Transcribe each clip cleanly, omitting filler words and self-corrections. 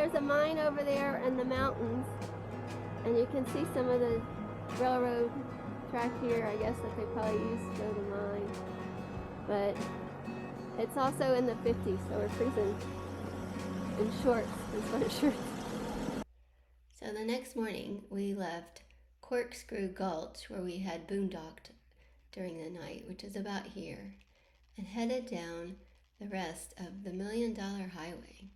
there's a mine over there in the mountains, and you can see some of the railroad track here, I guess, that they probably used to go to mine. But it's also in the 50s, so we're freezing in shorts and sweatshirts. So the next morning, we left Corkscrew Gulch, where we had boondocked during the night, which is about here, and headed down the rest of the $1 Million Highway.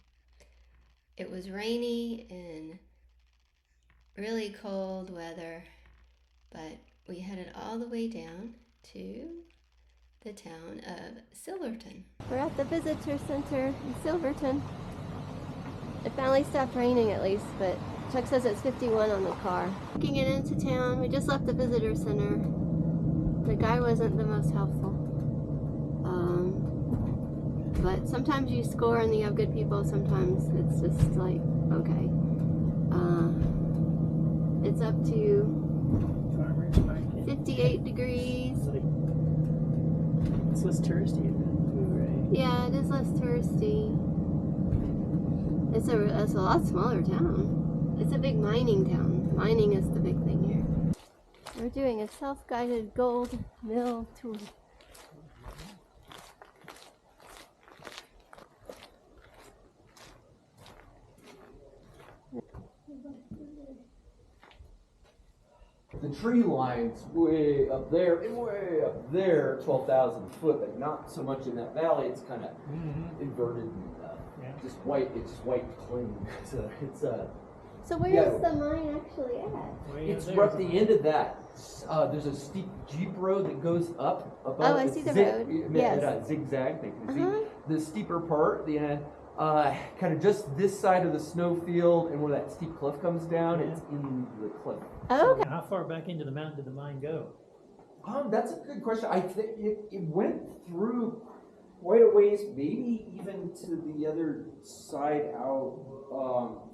It was rainy and really cold weather, but we headed all the way down to the town of Silverton. We're at the visitor center in Silverton. It finally stopped raining at least, but Chuck says it's 51 on the car. Taking it into town, we just left the visitor center. The guy wasn't the most helpful. But sometimes you score and you have good people, sometimes it's just like, okay. It's up to 58 degrees. It's less touristy, isn't it? Right. Yeah, it is less touristy. It's a lot smaller town. It's a big mining town. Mining is the big thing here. We're doing a self-guided gold mill tour. The tree line's way up there and way up there, 12,000 foot, but not so much in that valley. It's kind of inverted and just white. It's just white clean. So where is the mine actually at? It's right at the end of that. There's a steep jeep road that goes up above. Oh, I see the road. Yes. Zigzag. You can see the steeper part. The end. Kind of just this side of the snowfield, and where that steep cliff comes down, it's in the cliff. Oh, okay. How far back into the mountain did the mine go? That's a good question. I think it went through quite a ways, maybe even to the other side out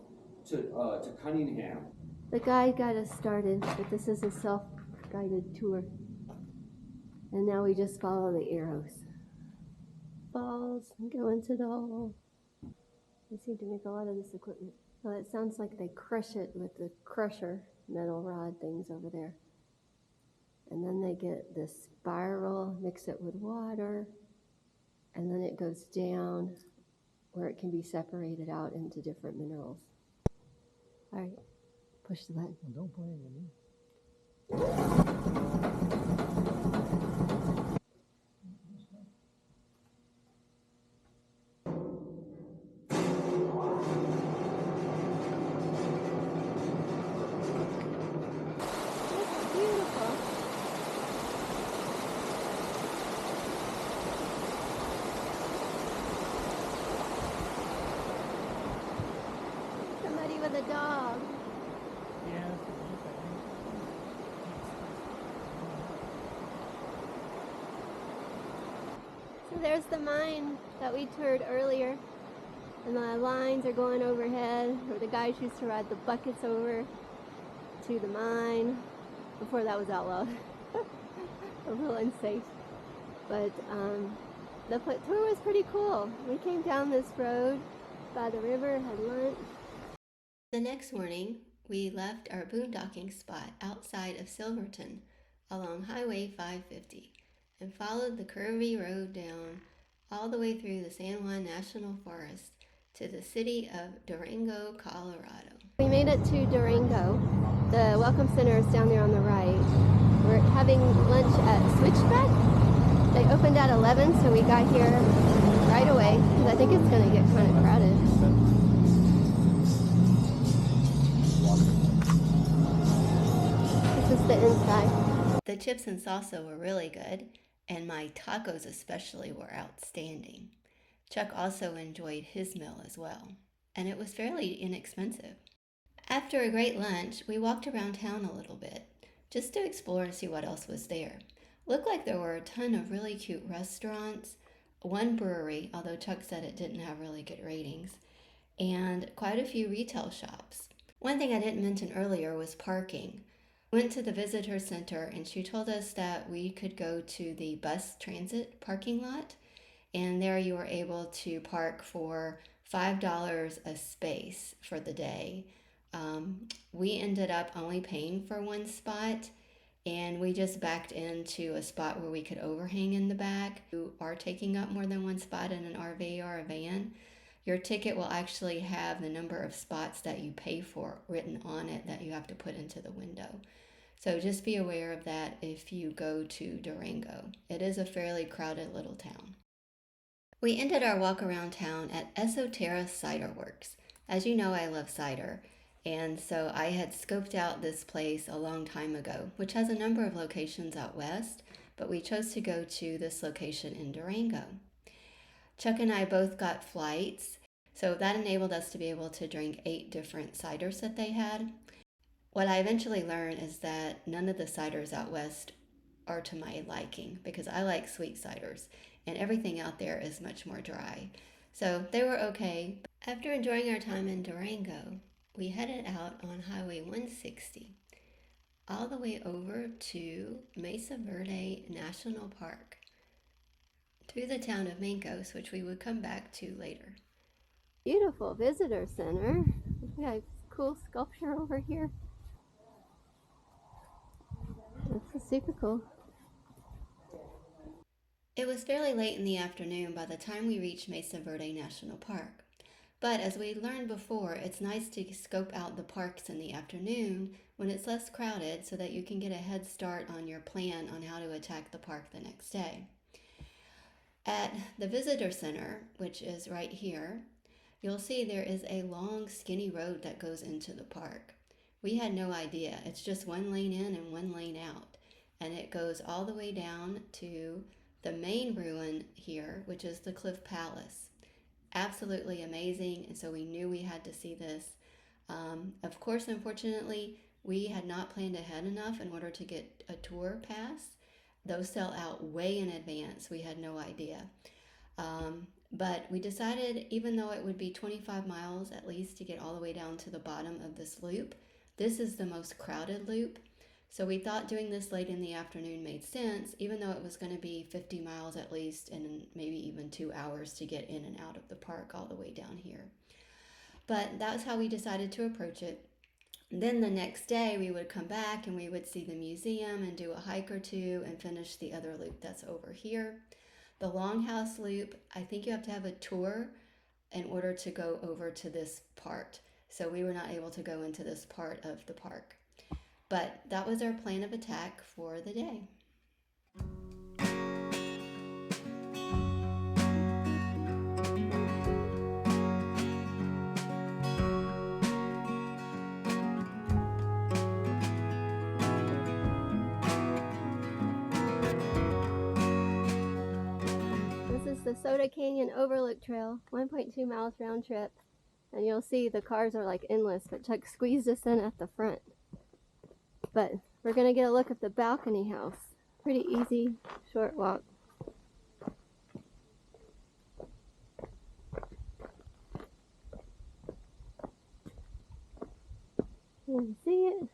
to Cunningham. The guide got us started, but this is a self-guided tour. And now we just follow the arrows. Balls and go into the hole. They seem to make a lot of this equipment. Well, it sounds like they crush it with the crusher metal rod things over there. And then they get this spiral, mix it with water, and then it goes down where it can be separated out into different minerals. All right, push the button. Well, don't point it at me. Somebody with a dog. Yeah. So there's the mine that we toured earlier. And the lines are going overhead, where the guys used to ride the buckets over to the mine. Before that was outlawed. A little unsafe. But the tour was pretty cool. We came down this road by the river, had lunch. The next morning, we left our boondocking spot outside of Silverton along Highway 550 and followed the curvy road down all the way through the San Juan National Forest to the city of Durango, Colorado. We made it to Durango. The Welcome Center is down there on the right. We're having lunch at Switchback. They opened at 11, so we got here right away because I think it's going to get kind of crowded. This is the inside. The chips and salsa were really good, and my tacos especially were outstanding. Chuck also enjoyed his meal as well, and it was fairly inexpensive. After a great lunch, we walked around town a little bit, just to explore and see what else was there. Looked like there were a ton of really cute restaurants, one brewery, although Chuck said it didn't have really good ratings, and quite a few retail shops. One thing I didn't mention earlier was parking. Went to the visitor center, and she told us that we could go to the bus transit parking lot, and there you were able to park for $5 a space for the day. We ended up only paying for one spot, and we just backed into a spot where we could overhang in the back. You are taking up more than one spot in an RV or a van, your ticket will actually have the number of spots that you pay for written on it that you have to put into the window. So just be aware of that if you go to Durango. It is a fairly crowded little town. We ended our walk around town at Esoterra Cider Works. As you know, I love cider, and so I had scoped out this place a long time ago, which has a number of locations out west, but we chose to go to this location in Durango. Chuck and I both got flights, so that enabled us to be able to drink 8 different ciders that they had. What I eventually learned is that none of the ciders out west are to my liking because I like sweet ciders and everything out there is much more dry. So they were okay. After enjoying our time in Durango, we headed out on Highway 160 all the way over to Mesa Verde National Park through the town of Mancos, which we would come back to later. Beautiful visitor center. We got a cool sculpture over here. This is super cool. It was fairly late in the afternoon by the time we reached Mesa Verde National Park. But as we learned before, it's nice to scope out the parks in the afternoon when it's less crowded so that you can get a head start on your plan on how to attack the park the next day. At the visitor center, which is right here, you'll see there is a long skinny road that goes into the park. We had no idea. It's just one lane in and one lane out. And it goes all the way down to the main ruin here, which is the Cliff Palace. Absolutely amazing, and so we knew we had to see this. Of course, unfortunately, we had not planned ahead enough in order to get a tour pass. Those sell out way in advance. We had no idea. But we decided, even though it would be 25 miles at least to get all the way down to the bottom of this loop, this is the most crowded loop. So we thought doing this late in the afternoon made sense, even though it was going to be 50 miles at least and maybe even 2 hours to get in and out of the park all the way down here. But that's how we decided to approach it. Then the next day we would come back and we would see the museum and do a hike or two and finish the other loop that's over here. The Longhouse Loop, I think you have to have a tour in order to go over to this part. So we were not able to go into this part of the park. But that was our plan of attack for the day. This is the Soda Canyon Overlook Trail, 1.2 miles round trip. And you'll see the cars are like endless, but Chuck squeezed us in at the front. But we're going to get a look at the balcony house. Pretty easy, short walk. You can see it.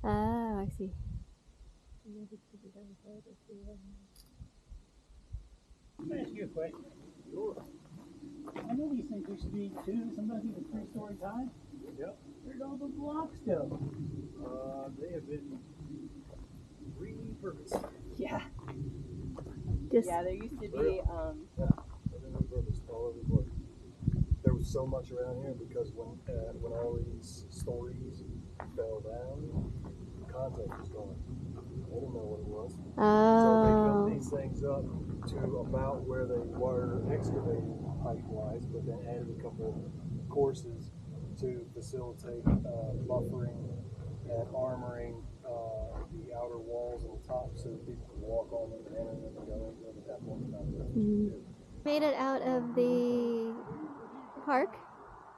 Oh, I see. Let me ask you a question. Sure. I know these things used to be sometimes even 3-stories high. Yep. Where'd all the blocks go? They have been repurposed. Yeah. Just Yeah, there used to be, Yeah, they've been repurposed all over the place. There was so much around here because when all these stories fell down, the context was gone. They didn't know what it was. So they built these things up to about where they were excavated height-wise, but then added a couple of courses to facilitate buffering and armoring the outer walls and the top so that people can walk on them and enter them and go into them at that point in time. made it out of the park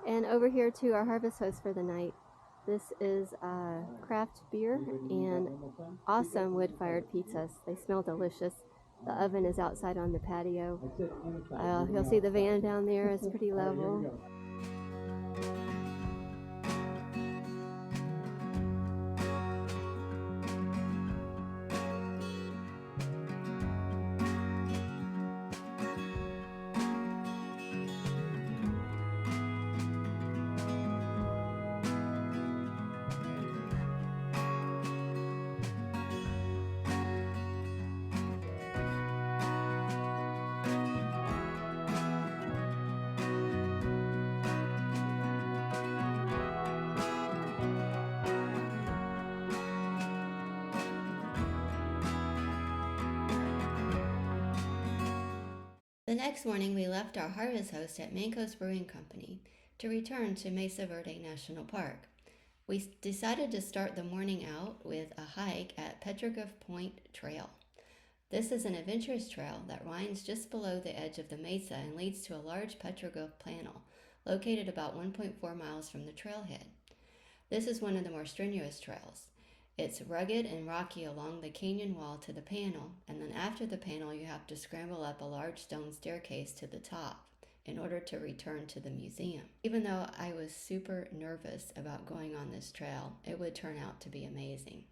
and over here to our harvest host for the night. This is craft beer and awesome wood-fired pizzas. They smell delicious. The oven is outside on the patio. You'll see the van down there. It's pretty level. next morning, we left our harvest host at Mancos Brewing Company to return to Mesa Verde National Park. We decided to start the morning out with a hike at Petroglyph Point Trail. This is an adventurous trail that winds just below the edge of the mesa and leads to a large petroglyph panel located about 1.4 miles from the trailhead. This is one of the more strenuous trails. It's rugged and rocky along the canyon wall to the panel, and then after the panel you have to scramble up a large stone staircase to the top in order to return to the museum. Even though I was super nervous about going on this trail, it would turn out to be amazing.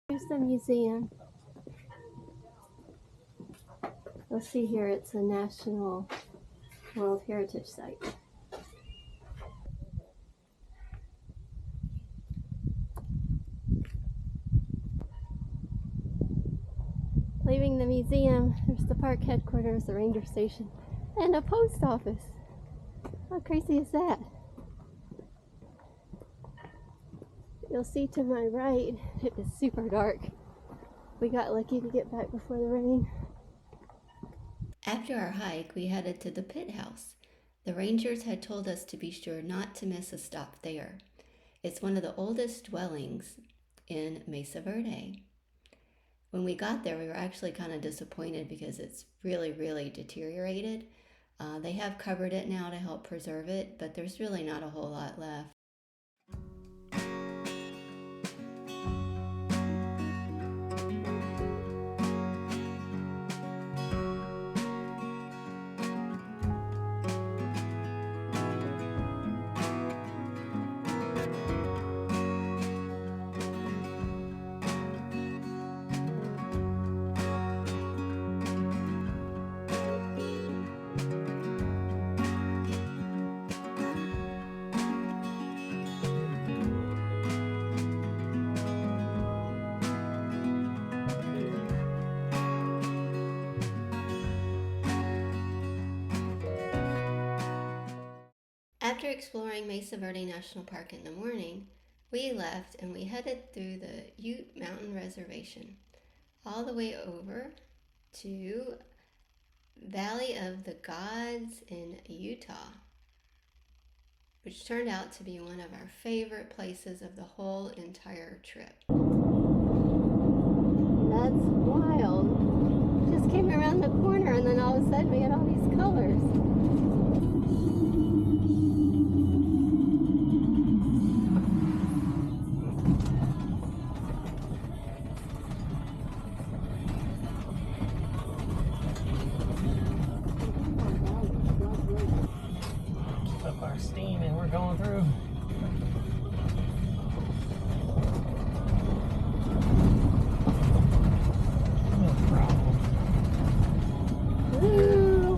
Here's the museum. You'll see here it's a National World Heritage Site. Leaving the museum, there's the park headquarters, the ranger station, and a post office. How crazy is that? You'll see to my right, it is super dark. We got lucky to get back before the rain. After our hike, we headed to the pit house. The rangers had told us to be sure not to miss a stop there. It's one of the oldest dwellings in Mesa Verde. When we got there, we were actually kind of disappointed because it's really, really deteriorated. They have covered it now to help preserve it, but there's really not a whole lot left. After exploring Mesa Verde National Park in the morning, we left and we headed through the Ute Mountain Reservation all the way over to Valley of the Gods in Utah, which turned out to be one of our favorite places of the whole entire trip. That's wild. Just came around the corner and then all of a sudden we had all these colors. Up our steam and we're going through. No problem. Woo!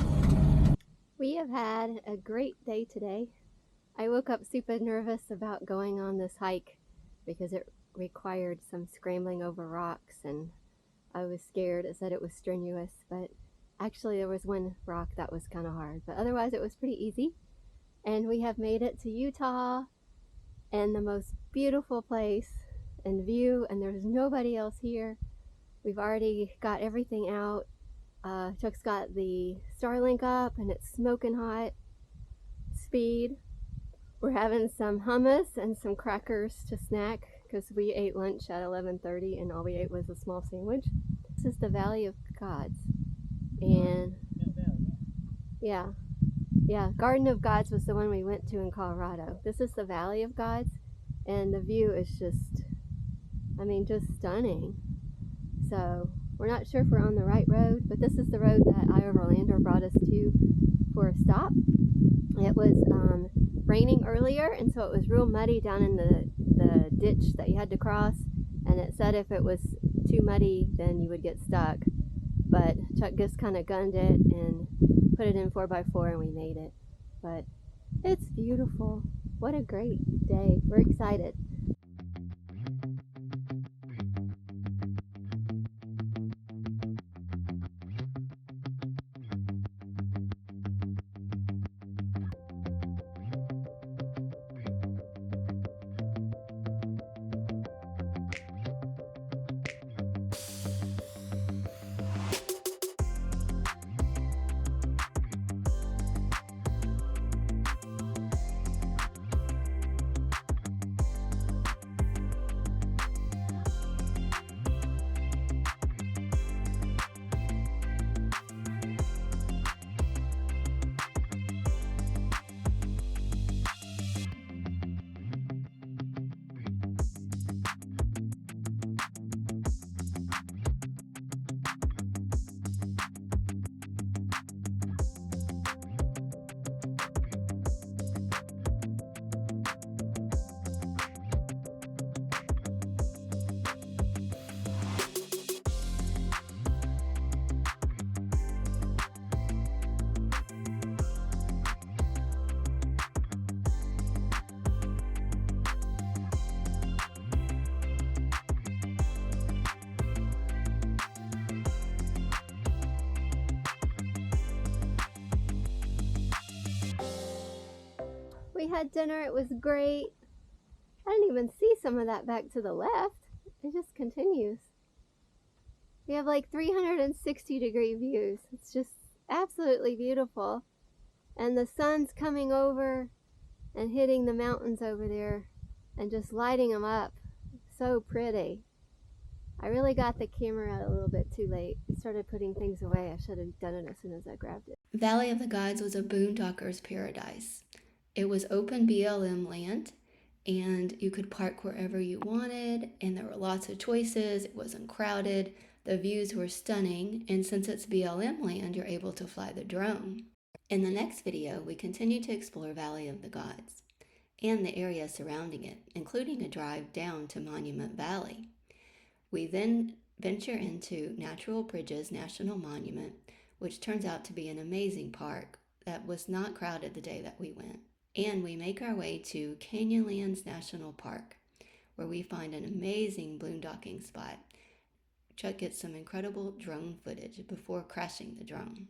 We have had a great day today. I woke up super nervous about going on this hike because it required some scrambling over rocks and I was scared. It said it was strenuous, but actually there was one rock that was kind of hard, but otherwise it was pretty easy. And we have made it to Utah and the most beautiful place and view, and there's nobody else here. We've already got everything out. Chuck's got the Starlink up and it's smoking hot speed. We're having some hummus and some crackers to snack because we ate lunch at 11:30 and all we ate was a small sandwich. This is the Valley of Gods, and yeah, Yeah, Garden of Gods was the one we went to in Colorado. This is the Valley of Gods, and the view is just, I mean, just stunning. So we're not sure if we're on the right road, but this is the road that Iowa Orlando brought us to for a stop. It was raining earlier, and so it was real muddy down in the ditch that you had to cross, and it said if it was too muddy, then you would get stuck. But Chuck just kind of gunned it and put it in 4x4, and we made it. But it's beautiful. What a great day. We're excited. We had dinner. It was great. I didn't even see some of that back to the left. It just continues. We have like 360-degree views. It's just absolutely beautiful. And the sun's coming over and hitting the mountains over there and just lighting them up. So pretty. I really got the camera out a little bit too late. We started putting things away. I should have done it as soon as I grabbed it. Valley of the Gods was a boondocker's paradise. It was open BLM land, and you could park wherever you wanted, and there were lots of choices. It wasn't crowded. The views were stunning, and since it's BLM land, you're able to fly the drone. In the next video, we continue to explore Valley of the Gods and the area surrounding it, including a drive down to Monument Valley. We then venture into Natural Bridges National Monument, which turns out to be an amazing park that was not crowded the day that we went. And we make our way to Canyonlands National Park, where we find an amazing boondocking spot. Chuck gets some incredible drone footage before crashing the drone.